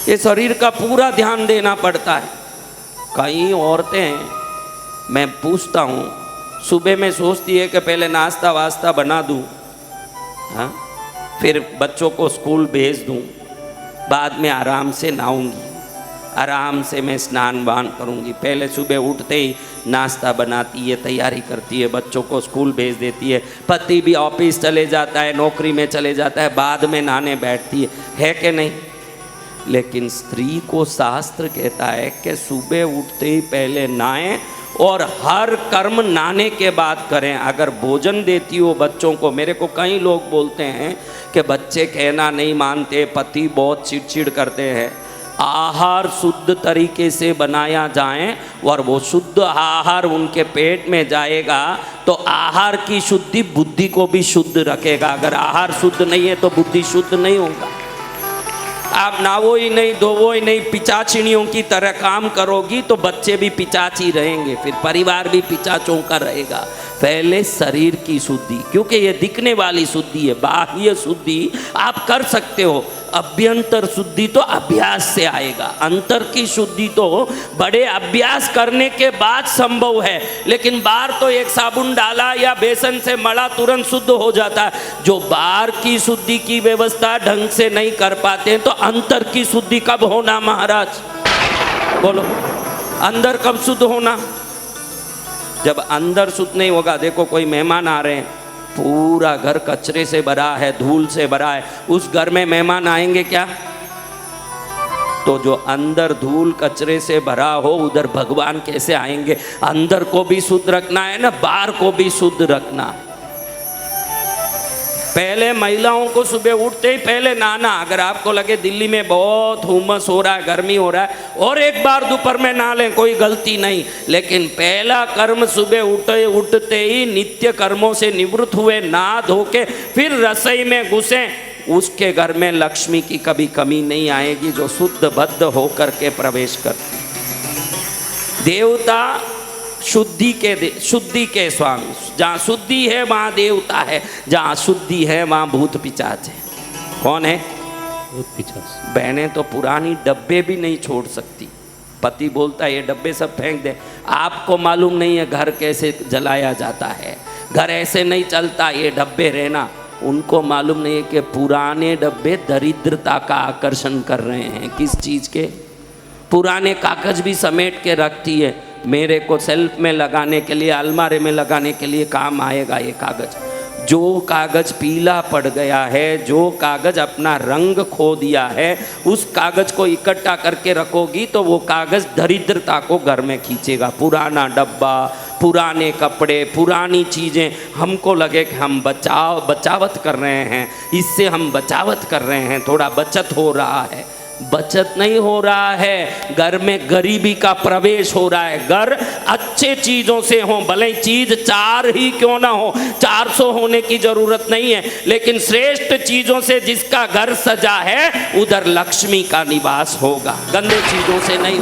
ये शरीर का पूरा ध्यान देना पड़ता है। कई औरतें, मैं पूछता हूँ, सुबह में सोचती है कि पहले नाश्ता वास्ता बना दूँ, हाँ, फिर बच्चों को स्कूल भेज दूँ, बाद में आराम से नहाऊंगी, आराम से मैं स्नान वान करूंगी। पहले सुबह उठते ही नाश्ता बनाती है, तैयारी करती है, बच्चों को स्कूल भेज देती है, पति भी ऑफिस चले जाता है, नौकरी में चले जाता है, बाद में नहाने बैठती है कि नहीं? लेकिन स्त्री को शास्त्र कहता है कि सुबह उठते ही पहले नहाएं और हर कर्म नहाने के बाद करें। अगर भोजन देती हो बच्चों को, मेरे को कई लोग बोलते हैं कि बच्चे कहना नहीं मानते, पति बहुत चिड़चिड़ करते हैं। आहार शुद्ध तरीके से बनाया जाए और वो शुद्ध आहार उनके पेट में जाएगा तो आहार की शुद्धि बुद्धि को भी शुद्ध रखेगा। अगर आहार शुद्ध नहीं है तो बुद्धि शुद्ध नहीं होगा। आप नावो ही नहीं, धोवो ही नहीं, पिचाचिनियों की तरह काम करोगी तो बच्चे भी पिचाची रहेंगे, फिर परिवार भी पिचाचों का रहेगा। पहले शरीर की शुद्धि, क्योंकि ये दिखने वाली शुद्धि है, बाह्य शुद्धि आप कर सकते हो, अभ्यंतर शुद्धि तो अभ्यास से आएगा। अंतर की शुद्धि तो बड़े अभ्यास करने के बाद संभव है, लेकिन बाहर तो एक साबुन डाला या बेसन से मला तुरंत शुद्ध हो जाता है। जो बाहर की शुद्धि की व्यवस्था ढंग से नहीं कर पाते तो अंतर की शुद्धि कब होना महाराज? बोलो, अंदर कब शुद्ध होना? जब अंदर शुद्ध नहीं होगा। देखो कोई मेहमान आ रहे हैं, पूरा घर कचरे से भरा है, धूल से भरा है, उस घर में मेहमान आएंगे क्या? तो जो अंदर धूल कचरे से भरा हो उधर भगवान कैसे आएंगे? अंदर को भी शुद्ध रखना है ना, बाहर को भी शुद्ध रखना। पहले महिलाओं को सुबह उठते ही पहले नहाना। अगर आपको लगे दिल्ली में बहुत हुमस हो रहा है, गर्मी हो रहा है, और एक बार दोपहर में नहा लें, कोई गलती नहीं, लेकिन पहला कर्म सुबह उठते ही नित्य कर्मों से निवृत्त हुए, नहा धो के फिर रसोई में घुसे, उसके घर में लक्ष्मी की कभी कमी नहीं आएगी, जो शुद्ध बद्ध होकर के प्रवेश करती। देवता शुद्धि के स्वामी, जहाँ शुद्धि है वहाँ देवता है, जहाँ शुद्धि है वहाँ भूत पिशाच है। कौन है? भूत पिशाच। बहनें तो पुरानी डब्बे भी नहीं छोड़ सकती। पति बोलता है ये डब्बे सब फेंक दे। आपको मालूम नहीं है घर कैसे जलाया जाता है, घर ऐसे नहीं चलता, ये डब्बे रहना। उनको मालूम नहीं है कि पुराने डब्बे दरिद्रता का आकर्षण कर रहे हैं। किस चीज़ के? पुराने कागज भी समेट के रखती है, मेरे को सेल्फ में लगाने के लिए, अलमारी में लगाने के लिए काम आएगा ये कागज। जो कागज पीला पड़ गया है, जो कागज अपना रंग खो दिया है, उस कागज को इकट्ठा करके रखोगी तो वो कागज दरिद्रता को घर में खींचेगा। पुराना डब्बा, पुराने कपड़े, पुरानी चीज़ें, हमको लगे कि हम बचावत कर रहे हैं, इससे हम बचावत कर रहे हैं, थोड़ा बचत हो रहा है। बचत नहीं हो रहा है, घर में गरीबी का प्रवेश हो रहा है। घर अच्छे चीज़ों से हो, भले चीज़ 4 ही क्यों ना हो, 400 होने की ज़रूरत नहीं है, लेकिन श्रेष्ठ चीज़ों से जिसका घर सजा है उधर लक्ष्मी का निवास होगा, गंदे चीज़ों से नहीं।